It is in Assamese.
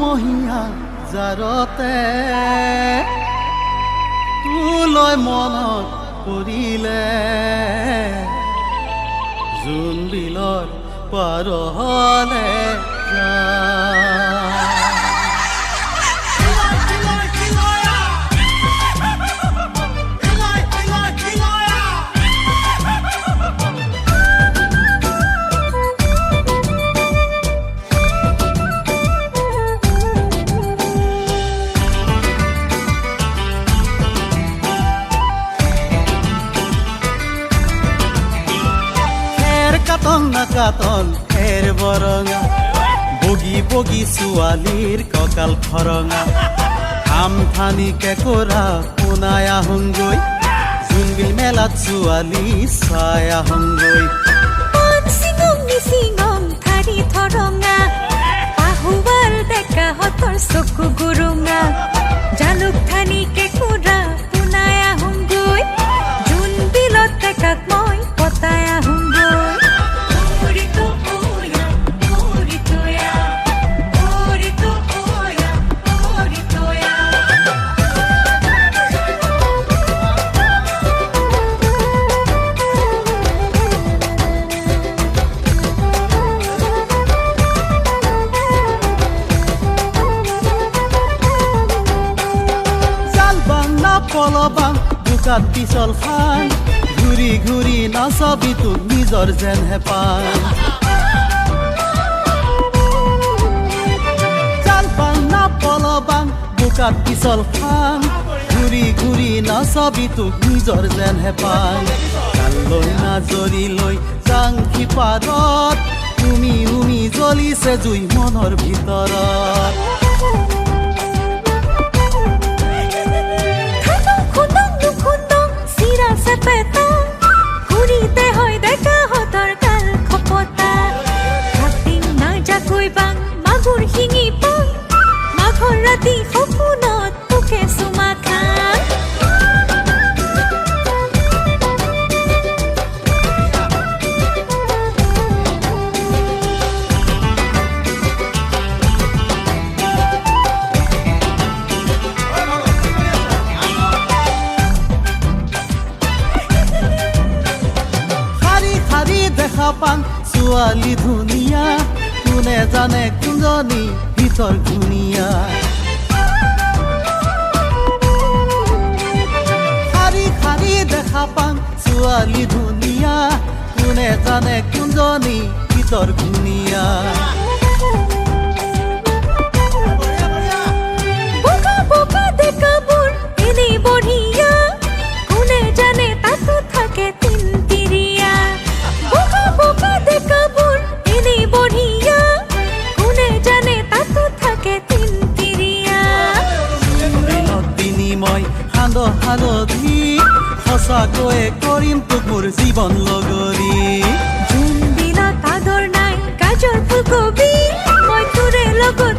মহিয়া জাৰতে তোলৈ মনত পৰিলে জোন বিলৰ পাৰলে কাটন না কাটন হেৰ বৰঙা বগী বগী ছোৱালীৰ কঁকাল খৰঙা আমঠানি কেঁকোৰা শুনাই আহোঁগৈ জোনবিল মেলাত ছোৱালী চাই আহোঁগৈ চকু গুৰুঙা জালুকঠানি কেঁকোৰা শুনাই আহোঁগৈ জোনবিলত ডেকাক মই পতাই আহোঁগৈ পলবাং বুকাত পিছল খান ঘূৰি ঘূৰি নাচাবি তোক নিজৰ যেন হেঁপাহ জাল পাং না পলবাং বুকাত পিছল খান ঘূৰি ঘূৰি নাচাবি তোক নিজৰ যেন হেঁপাহ কালৈ না জৰি লৈ জাংখি পাৰত উমি উমি জ্বলিছে জুই মনৰ ভিতৰত ঘুৰিতে হয় দেখা হতৰ কাল খপতা ভাবদিন না যাকৈ বাং মাগুৰ শিঙি পাং মাঘৰ ৰাতি সপোনত পোকে চুমা খাং দেখা পাং ছোৱালী ধুনীয়া কোনে জানে কোনজনী ভিতৰ ধুনীয়া শাৰী শাৰী দেখা পাং ছোৱালী ধুনীয়া কোনে জানে কোনজনী ভিতৰ ধুনীয়া বোকা বোকা দেখাবোৰ এনেই বঢ়িয়া কোনে জানে তাতো থাকে তিনতিৰিয়া বোকা বোকা দেখাবোৰ এনেই বঢ়িয়া কোনে জানে তাতো থাকে তিনতিৰিয়া জোনবিলত বিনিময় সান্দ হালধি সঁচাকৈয়ে কৰিম তোক মোৰ জীৱন লগৰী জোনবিলত আদৰ নাই গাজৰ ফুলকবি মই তোৰে লগত